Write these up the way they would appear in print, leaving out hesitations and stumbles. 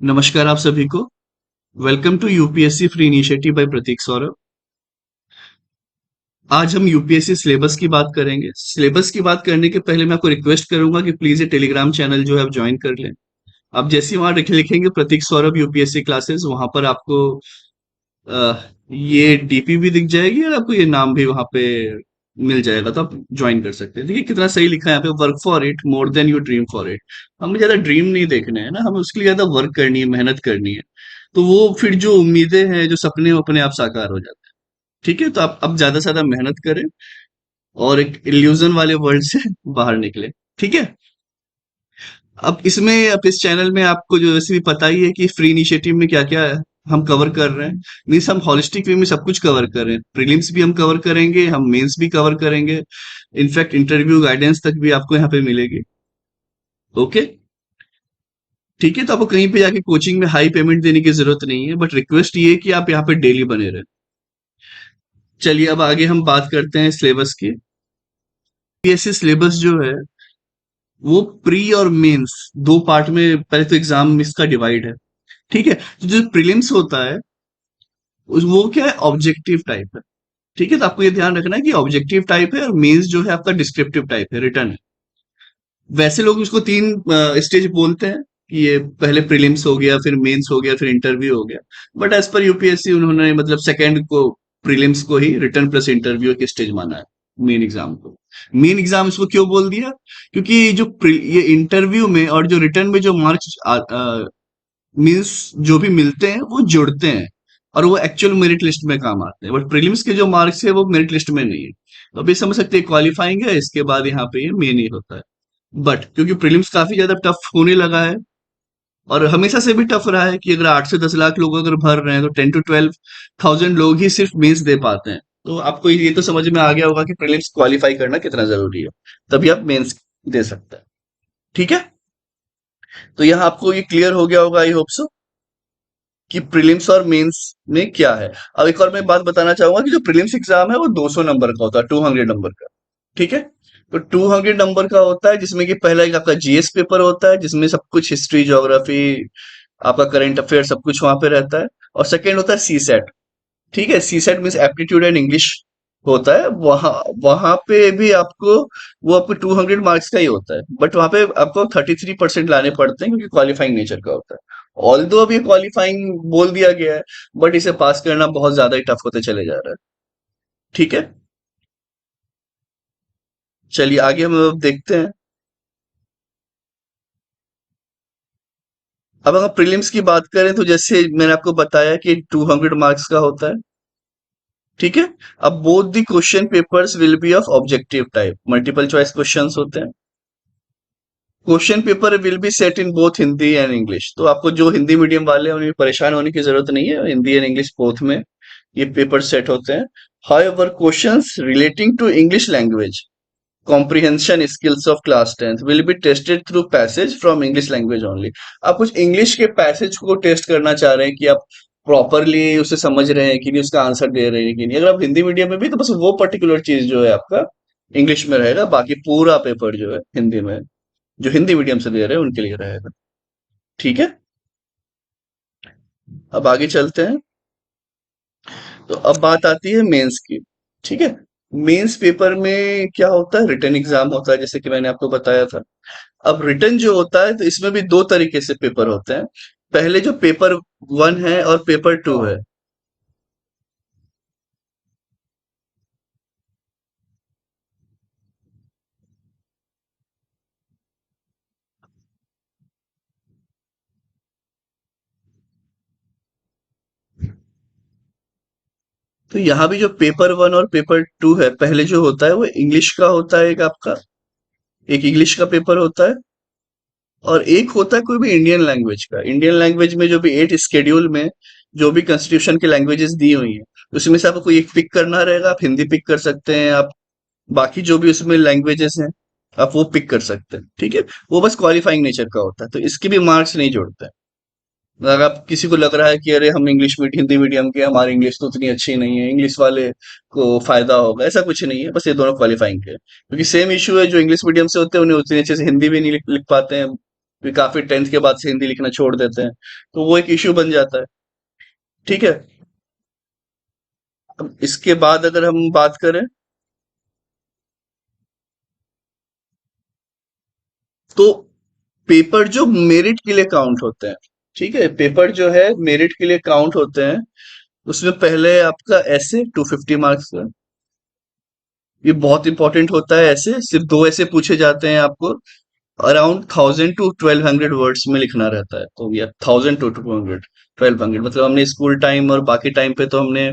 नमस्कार आप सभी को। Welcome to UPSC free initiative by Prateek Saurabh. आज हम यूपीएससी सिलेबस की बात करेंगे। सिलेबस की बात करने के पहले मैं आपको रिक्वेस्ट करूंगा कि प्लीज ये टेलीग्राम चैनल जो है आप ज्वाइन कर लें। आप जैसे ही वहां लिखेंगे प्रतीक सौरभ यूपीएससी क्लासेस, वहां पर आपको ये डीपी भी दिख जाएगी और आपको ये नाम भी वहां पे मिल जाएगा, तो आप ज्वाइन कर सकते हैं। देखिए कितना सही लिखा है यहाँ पे, work for it more than you dream for it. हमें ज्यादा ड्रीम नहीं देखने हैं ना, हमें उसके लिए ज्यादा वर्क करनी है, मेहनत करनी है। तो वो फिर जो उम्मीदें हैं, जो सपने हैं, वो अपने आप साकार हो जाते हैं। ठीक है, तो आप अब ज्यादा से ज्यादा मेहनत करें और एक इल्यूजन वाले वर्ल्ड से बाहर निकले। ठीक है। अब इसमें, अब इस चैनल में आपको जो वैसे भी पता ही है कि फ्री इनिशिएटिव में क्या क्या हम कवर कर रहे हैं। मीन्स हम होलिस्टिक वे में सब कुछ कवर कर रहे हैं। प्रीलिम्स भी हम कवर करेंगे, हम मेंस भी कवर करेंगे, इनफैक्ट इंटरव्यू गाइडेंस तक भी आपको यहाँ पे मिलेगी। ओके। ठीक है, तो आपको कहीं पे जाके कोचिंग में हाई पेमेंट देने की जरूरत नहीं है, बट रिक्वेस्ट ये है कि आप यहाँ पे डेली बने रहे। चलिए अब आगे हम बात करते हैं सिलेबस की। पीएससी सिलेबस जो है वो प्री और मेंस दो पार्ट में, पहले तो एग्जाम इसका डिवाइड है। ठीक है, तो जो प्रीलिम्स होता है वो क्या है, ऑब्जेक्टिव टाइप है। ठीक है, तो आपको ये ध्यान रखना है कि ऑब्जेक्टिव टाइप है, और मेंस जो है आपका डिस्क्रिप्टिव टाइप है, रिटर्न है। वैसे लोग इसको तीन स्टेज बोलते हैं कि ये पहले प्रीलिम्स हो गया, फिर मेंस हो गया, फिर इंटरव्यू हो गया। बट एज पर यूपीएससी उन्होंने मतलब सेकंड को, प्रीलिम्स को ही रिटर्न प्लस इंटरव्यू के स्टेज माना है, मेन एग्जाम को। मेन एग्जाम इसको क्यों बोल दिया, क्योंकि ये इंटरव्यू में और जो रिटर्न में जो मार्क्स मीन्स जो भी मिलते हैं वो जुड़ते हैं, और वो एक्चुअल मेरिट लिस्ट में काम आते हैं। बट प्रीलिम्स के जो मार्क्स है वो मेरिट लिस्ट में नहीं है। तो अभी समझ सकते हैं क्वालिफाइंग है, इसके बाद यहाँ पे ये मेन ही होता है। बट क्योंकि प्रीलिम्स काफी ज्यादा टफ होने लगा है, और हमेशा से भी टफ रहा है कि अगर 8 से 10 लाख लोग अगर भर रहे हैं तो 10 to 12 thousand लोग ही सिर्फ मेंस दे पाते हैं। तो आपको ये तो समझ में आ गया होगा कि प्रीलिम्स क्वालिफाई करना कितना जरूरी है, तभी आप मेंस दे सकते हैं। ठीक है, तो यहाँ आपको ये क्लियर हो गया होगा, आई होप सो, कि प्रीलिम्स और मेंस में क्या है। अब एक और मैं बात बताना चाहूंगा कि जो प्रीलिम्स एग्जाम है वो 200 नंबर का होता है, 200 नंबर का। ठीक है, तो 200 नंबर का होता है, जिसमें कि पहला एक आपका जीएस पेपर होता है, जिसमें सब कुछ हिस्ट्री, ज्योग्राफी, आपका करंट अफेयर सब कुछ वहां पे रहता है। और सेकंड होता है सी सेट। ठीक है, CSAT means aptitude and English होता है। वहां वहां पे भी आपको, वो आपको 200 मार्क्स का ही होता है, बट वहां पे आपको 33% लाने पड़ते हैं, क्योंकि क्वालिफाइंग नेचर का होता है। ऑल दो अब ये क्वालिफाइंग बोल दिया गया है, बट इसे पास करना बहुत ज्यादा ही टफ होते चले जा रहा है। ठीक है, चलिए आगे हम अब देखते हैं। अब अगर प्रीलिम्स की बात करें तो जैसे मैंने आपको बताया कि 200 मार्क्स का होता है। ठीक है, अब both the question papers will be of objective type, multiple choice questions होते हैं। Question paper will be set in both Hindi and English. तो आपको जो हिंदी मीडियम वाले हैं उन्हें परेशान होने की जरूरत नहीं है, हिंदी एंड इंग्लिश बोथ में ये पेपर सेट होते हैं। However questions relating to English language comprehension skills of class 10th will be tested through passage from English language only। आप कुछ इंग्लिश के पैसेज को टेस्ट करना चाह रहे हैं कि आप प्रॉपरली उसे समझ रहे हैं कि नहीं, उसका आंसर दे रहे हैं कि नहीं। अगर आप हिंदी मीडियम में भी, तो बस वो पर्टिकुलर चीज जो है आपका इंग्लिश में रहेगा, बाकी पूरा पेपर जो है हिंदी में, जो हिंदी मीडियम से दे रहे हैं उनके लिए रहेगा। ठीक है, अब आगे चलते हैं। तो अब बात आती है मेंस की। ठीक है, मेंस पेपर में क्या होता है, रिटन एग्जाम होता है, जैसे कि मैंने आपको बताया था। अब रिटन जो होता है, तो इसमें भी दो तरीके से पेपर होते हैं। पहले जो पेपर 1 है और पेपर 2 है। तो यहाँ भी जो पेपर 1 और पेपर 2 है, पहले जो होता है वो इंग्लिश का होता है, एक आपका, एक इंग्लिश का पेपर होता है। और एक होता है कोई भी इंडियन लैंग्वेज का। इंडियन लैंग्वेज में जो भी 8 शेड्यूल में जो भी कॉन्स्टिट्यूशन की लैंग्वेजेस दी हुई है, उसमें से आपको कोई एक पिक करना रहेगा। आप हिंदी पिक कर सकते हैं, आप बाकी जो भी उसमें लैंग्वेजेस हैं आप वो पिक कर सकते हैं। ठीक है, वो बस क्वालिफाइंग नेचर का होता है, तो इसके भी मार्क्स नहीं जोड़ते हैं। अगर आप किसी को लग रहा है कि अरे हम इंग्लिश मीडियम, हिंदी मीडियम के, हमारी इंग्लिश तो उतनी अच्छी नहीं है, इंग्लिश वाले को फायदा होगा, ऐसा कुछ नहीं है। बस ये दोनों क्वालिफाइंग के हैं। क्योंकि सेम इशू है, जो इंग्लिश मीडियम से होते हैं उन्हें उतनी अच्छे से हिंदी भी नहीं लिख पाते हैं, वे काफी 10th के बाद से हिंदी लिखना छोड़ देते हैं, तो वो एक इश्यू बन जाता है। ठीक है। अब इसके बाद अगर हम बात करें, तो पेपर जो मेरिट के लिए काउंट होते हैं, ठीक है, पेपर जो है मेरिट के लिए काउंट होते हैं, उसमें पहले आपका ऐसे 250 मार्क्स का, ये बहुत इंपॉर्टेंट होता है। ऐसे सिर्फ दो ऐसे पूछे जाते हैं आपको, अराउंड 1000 to 1200 वर्ड्स में लिखना रहता है। तो या 1000 to 200, 1200, मतलब हमने स्कूल टाइम और बाकी टाइम पे तो हमने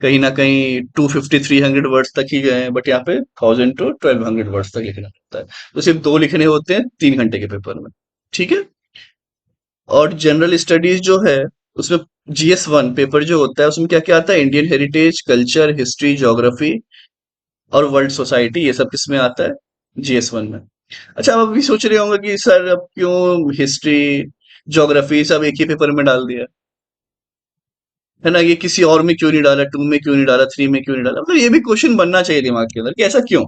कहीं ना कहीं 250 300 वर्ड्स तक ही गए हैं, बट यहाँ पे 1000 to 1200 वर्ड्स तक लिखना रहता है। तो सिर्फ दो लिखने होते हैं 3 घंटे के पेपर में। ठीक है। और जनरल स्टडीज जो है, उसमें GS1 पेपर जो होता है, उसमें क्या क्या आता है, Indian heritage, culture, history, geography और वर्ल्ड सोसाइटी, ये सब किसमें आता है, GS1 में। अच्छा, आप अभी सोच रहे होंगे कि सर अब क्यों हिस्ट्री, ज्योग्राफी सब एक ही पेपर में डाल दिया, है ना, ये किसी और में क्यों नहीं डाला, 2 में क्यों नहीं डाला, 3 में क्यों नहीं डाला, मतलब ये भी क्वेश्चन बनना चाहिए दिमाग के अंदर कि ऐसा क्यों।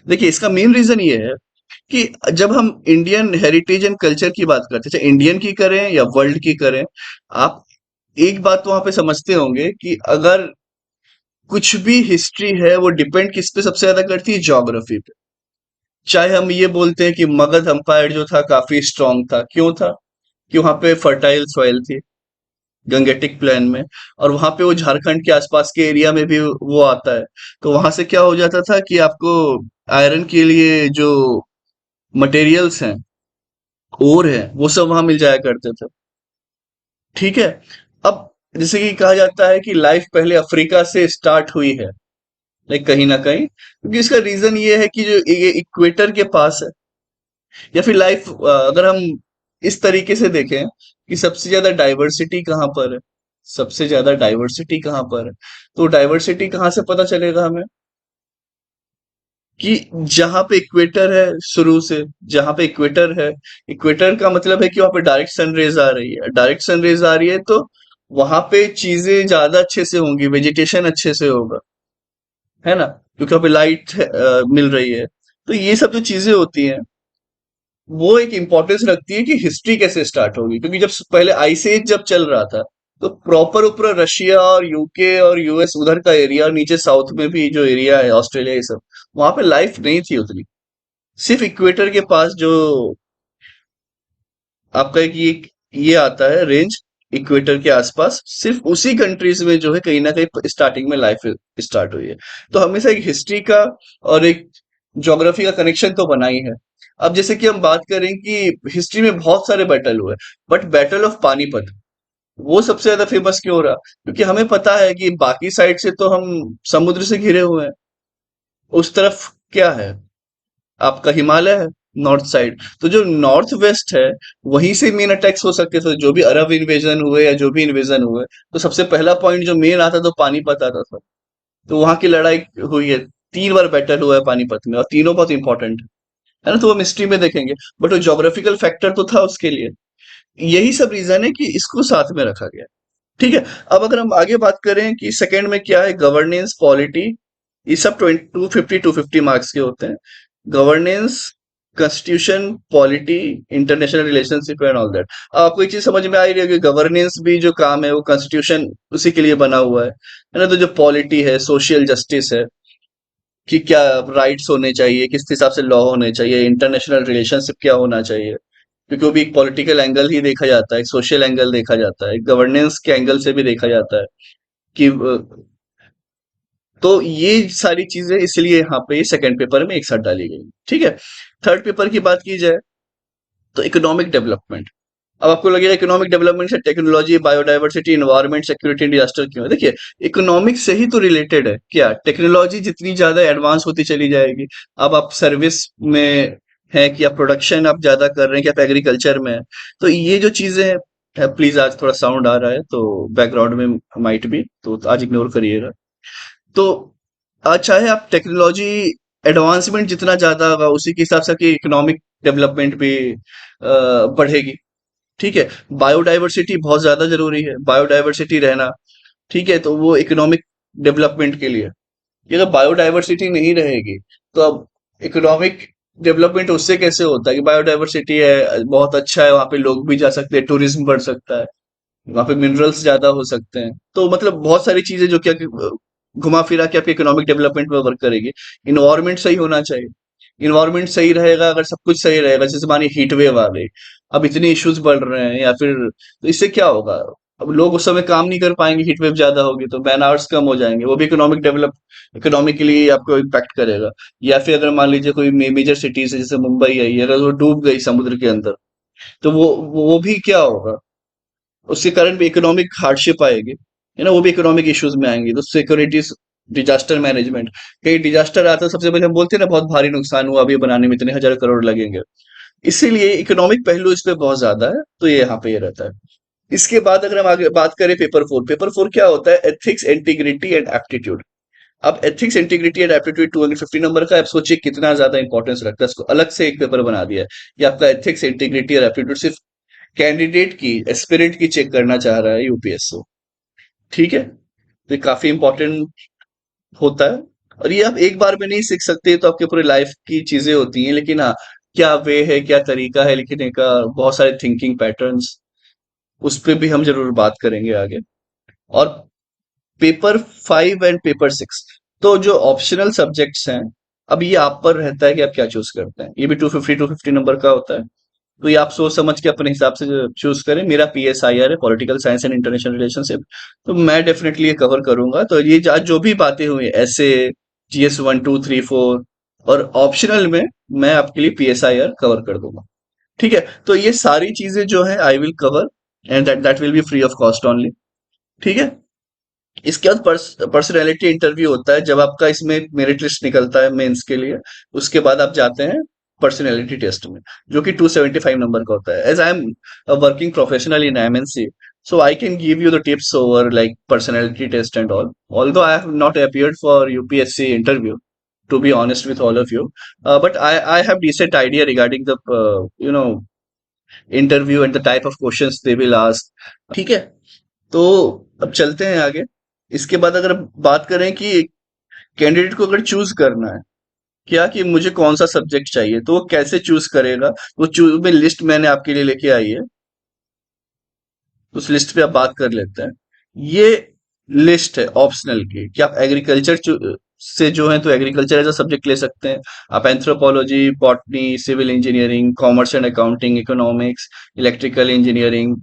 देखिए, इसका मेन रीजन ये है कि जब हम इंडियन हेरिटेज एंड कल्चर की बात करते हैं, चाहे इंडियन की करें या वर्ल्ड की करें, आप एक बात तो वहां पे समझते होंगे कि अगर कुछ भी हिस्ट्री है वो डिपेंड किस पे सबसे ज्यादा करती है, ज्योग्राफी पे। चाहे हम ये बोलते हैं कि मगध अंपायर जो था काफी स्ट्रांग था, क्यों था, कि वहां पे फर्टाइल सॉइल थी गंगेटिक प्लेन में, और वहां पे वो झारखंड के आसपास के एरिया में भी वो आता है। तो वहां से क्या हो जाता था कि आपको आयरन के लिए जो मटेरियल्स हैं, ओर है, वो सब वहां मिल जाया करते थे। ठीक है। अब जैसे कि कहा जाता है कि लाइफ पहले अफ्रीका से स्टार्ट हुई है, लाइक कहीं ना कहीं, क्योंकि इसका रीजन ये है कि जो ये इक्वेटर के पास है, या फिर लाइफ, अगर हम इस तरीके से देखें कि सबसे ज्यादा डाइवर्सिटी कहाँ पर है, सबसे ज्यादा डाइवर्सिटी कहाँ पर है, तो डाइवर्सिटी कहाँ से पता चलेगा हमें, कि जहां पे इक्वेटर है, शुरू से जहां पे इक्वेटर है, इक्वेटर का मतलब है कि वहां पे डायरेक्ट सनरेज आ रही है, डायरेक्ट सनरेज आ रही है, तो वहां पे चीजें ज्यादा अच्छे से होंगी, वेजिटेशन अच्छे से होगा, है ना, क्योंकि वहां पे लाइट मिल रही है। तो ये सब जो चीजें होती हैं, वो एक इंपॉर्टेंस रखती है कि हिस्ट्री कैसे स्टार्ट होगी, क्योंकि जब पहले आइस एज जब चल रहा था, तो प्रॉपर ऊपर रशिया और यूके और यूएस उधर का एरिया, और नीचे साउथ में भी जो एरिया है, ऑस्ट्रेलिया, ये सब, वहां पे लाइफ नहीं थी उतनी। सिर्फ इक्वेटर के पास जो आपका एक ये आता है रेंज, इक्वेटर के आसपास, सिर्फ उसी कंट्रीज में जो है कहीं ना कहीं स्टार्टिंग में लाइफ स्टार्ट हुई है। तो हमेशा एक हिस्ट्री का और एक ज्योग्राफी का कनेक्शन तो बना ही है। अब जैसे कि हम बात करें कि हिस्ट्री में बहुत सारे बैटल हुए, बट बैटल ऑफ पानीपत वो सबसे ज्यादा फेमस क्यों रहा, क्योंकि हमें पता है कि बाकी साइड से तो हम समुद्र से घिरे हुए हैं, उस तरफ क्या है, आपका हिमालय है, नॉर्थ साइड। तो जो नॉर्थ वेस्ट है, वहीं से मेन अटैक्स हो सकते थे, जो भी अरब इन्वेजन हुए या जो भी इन्वेजन हुए, तो सबसे पहला पॉइंट जो मेन आता तो पानीपत आता था। तो वहां की लड़ाई हुई है, 3 बार बैटल हुआ है पानीपत में, और तीनों बहुत इंपॉर्टेंट है ना, तो वो हिस्ट्री में देखेंगे, बट वो ज्योग्राफिकल फैक्टर तो था उसके लिए। यही सब रीजन है कि इसको साथ में रखा गया। ठीक है। अब अगर हम आगे बात करें कि सेकंड में क्या है, गवर्नेंस, पॉलिटी, ये सब 250 के होते हैं। Governance, constitution, polity, international relationship and all that. आपको एक चीज समझ में आ रही है कि गवर्नेंस भी जो काम है वो कॉन्स्टिट्यूशन उसी के लिए बना हुआ है ना। तो जो पॉलिटी है, सोशल जस्टिस है, कि क्या राइट्स होने चाहिए, किस हिसाब से लॉ होने चाहिए, इंटरनेशनल रिलेशनशिप क्या होना चाहिए, क्योंकि वो भी एक पॉलिटिकल एंगल ही देखा जाता है, एक सोशल एंगल देखा जाता है, गवर्नेंस के एंगल से भी देखा जाता है कि तो ये सारी चीजें इसलिए यहाँ पे सेकंड पेपर में एक साथ डाली गई। ठीक है। थर्ड पेपर की बात की जाए, तो इकोनॉमिक डेवलपमेंट। अब आपको लगेगा इकोनॉमिक डेवलपमेंट से technology, biodiversity, environment, security, disaster क्यों है, देखिए, इकोनॉमिक से ही तो रिलेटेड है। क्या टेक्नोलॉजी जितनी ज्यादा एडवांस होती चली जाएगी, अब आप सर्विस में है कि आप प्रोडक्शन आप ज्यादा कर रहे हैं, कि आप एग्रीकल्चर में है, तो ये जो चीजें है, प्लीज आज थोड़ा साउंड आ रहा है तो बैकग्राउंड में माइट भी, तो आज इग्नोर करिएगा। तो आज चाहे आप टेक्नोलॉजी एडवांसमेंट जितना ज्यादा होगा, उसी के हिसाब से आपकी इकोनॉमिक डेवलपमेंट भी बढ़ेगी। ठीक है। बायोडायवर्सिटी बहुत ज्यादा जरूरी है, बायोडायवर्सिटी रहना, ठीक है, तो वो इकोनॉमिक डेवलपमेंट के लिए। ये अगर बायोडायवर्सिटी नहीं रहेगी, तो अब इकोनॉमिक डेवलपमेंट उससे कैसे होता है कि बायोडायवर्सिटी है, बहुत अच्छा है, वहां पे लोग भी जा सकते हैं, टूरिज्म बढ़ सकता है, वहां पे मिनरल्स ज्यादा हो सकते हैं, तो मतलब बहुत सारी चीजें जो क्या घुमा फिरा के आपके इकोनॉमिक डेवलपमेंट में वर्क करेगी। इन्वायरमेंट सही होना चाहिए। इन्वायरमेंट सही रहेगा, अगर सब कुछ सही रहेगा, जैसे मानिए हीट वेव आ गई, अब इतने इश्यूज बढ़ रहे हैं, या फिर तो इससे क्या होगा? अब लोग उस समय काम नहीं कर पाएंगे, हीट वेव ज्यादा होगी तो मैन आवर्स कम हो जाएंगे, वो भी इकोनॉमिकली आपको इम्पैक्ट करेगा। या फिर अगर मान लीजिए कोई मेजर सिटीज है जैसे मुंबई है, ये अगर वो डूब गई समुद्र के अंदर, तो वो भी क्या होगा? उसके कारण भी इकोनॉमिक हार्डशिप आएगी, है ना, वो भी इकोनॉमिक इश्यूज में आएंगी। तो सिक्योरिटीज, डिजास्टर मैनेजमेंट, कहीं डिजास्टर आता है सबसे पहले हम बोलते हैं ना बहुत भारी नुकसान हुआ, अभी बनाने में इतने हजार करोड़ लगेंगे। इसीलिए इकोनॉमिक पहलू इस पे बहुत ज्यादा है, तो ये यहाँ पे ये रहता है। इसके बाद अगर हम आगे बात करें पेपर 4 क्या होता है? Ethics, integrity and aptitude. अब ethics, integrity and aptitude 250 number का, आप सोचिए कितना ज्यादा इंपॉर्टेंस रखता है, इसको अलग से एक पेपर बना दिया है। ये आपका एथिक्स, इंटीग्रिटी और एप्टीट्यूड सिर्फ कैंडिडेट की एस्पिरेंट की चेक करना चाह रहा है यूपीएससी। ठीक है, तो ये काफी इंपॉर्टेंट होता है। और ये आप एक बार में नहीं सीख सकते, तो आपके पूरे लाइफ की चीजें होती हैं, लेकिन हाँ, क्या वे है, क्या तरीका है लिखने का, बहुत सारे थिंकिंग पैटर्न्स, उस पे भी हम जरूर बात करेंगे आगे। और पेपर 5 एंड पेपर 6, तो जो ऑप्शनल सब्जेक्ट्स हैं, अब ये आप पर रहता है कि आप क्या चूज करते हैं। ये भी 250 नंबर का होता है, तो ये आप सोच समझ के अपने हिसाब से चूज करें। मेरा PSIR है, political science and international relationship, तो मैं डेफिनेटली ये कवर करूंगा। तो ये आज जो भी बातें हुई, ऐसे GS 1 2 3 4, और ऑप्शनल में मैं आपके लिए PSIR कवर कर दूंगा। ठीक है, तो ये सारी चीजें जो है I will cover, and that will be free of cost only. ठीक है, इसके बाद पर्सनैलिटी इंटरव्यू होता है, जब आपका इसमें मेरिट लिस्ट निकलता है मेंस के लिए, उसके बाद आप जाते हैं पर्सनैलिटी टेस्ट में, जो कि 275 नंबर का होता है। As I am working professional in MNC, so I can give you the tips over like personality test and all. Although I have not appeared for UPSC interview, to be honest with all of you, but I have decent idea regarding the interview and the type of questions they will ask. ठीक है, तो अब चलते हैं आगे। इसके बाद अगर बात करें कि कैंडिडेट को अगर चूज करना है क्या, कि मुझे कौन सा सब्जेक्ट चाहिए, तो वो कैसे चूज करेगा? वो चूज में लिस्ट मैंने आपके लिए लेके आई है, उस लिस्ट पे आप बात कर लेते हैं। ये लिस्ट है ऑप्शनल की, कि आप एग्रीकल्चर से जो है तो एग्रीकल्चर एज अ सब्जेक्ट ले सकते हैं। आप anthropology, botany, civil engineering, commerce and accounting, economics, electrical engineering,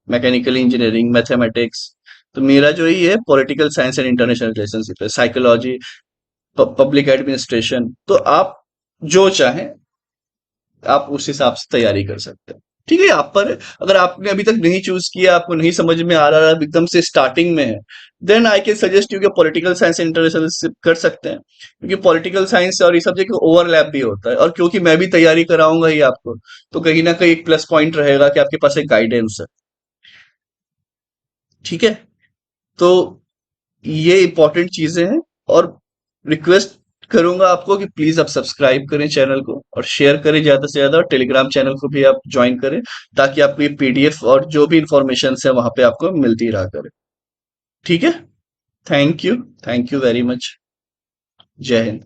mechanical engineering, mathematics. तो मेरा जो ही है political science and international relationship है, साइकोलॉजी, पब्लिक एडमिनिस्ट्रेशन। तो आप जो चाहें आप उस हिसाब से तैयारी कर सकते हैं। ठीक है, आप पर, अगर आपने अभी तक नहीं चूज किया, आपको नहीं समझ में आ रहा है, आप एकदम से स्टार्टिंग में है, then I can suggest you कि पॉलिटिकल साइंस इंटरनेशनल कर सकते हैं, क्योंकि पॉलिटिकल साइंस और ये सब्जेक्ट ओवरलैप भी होता है, और क्योंकि मैं भी तैयारी कराऊंगा ही आपको, तो कहीं ना कहीं एक प्लस पॉइंट रहेगा कि आपके पास एक गाइडेंस है। ठीक है, तो ये इंपॉर्टेंट चीजें हैं। और रिक्वेस्ट करूंगा आपको कि प्लीज आप सब्सक्राइब करें चैनल को, और शेयर करें ज्यादा से ज्यादा, और टेलीग्राम चैनल को भी आप ज्वाइन करें, ताकि आपको ये PDF और जो भी इंफॉर्मेशन है वहां पे आपको मिलती रहा करे। ठीक है, thank you, thank you very much. जय हिंद।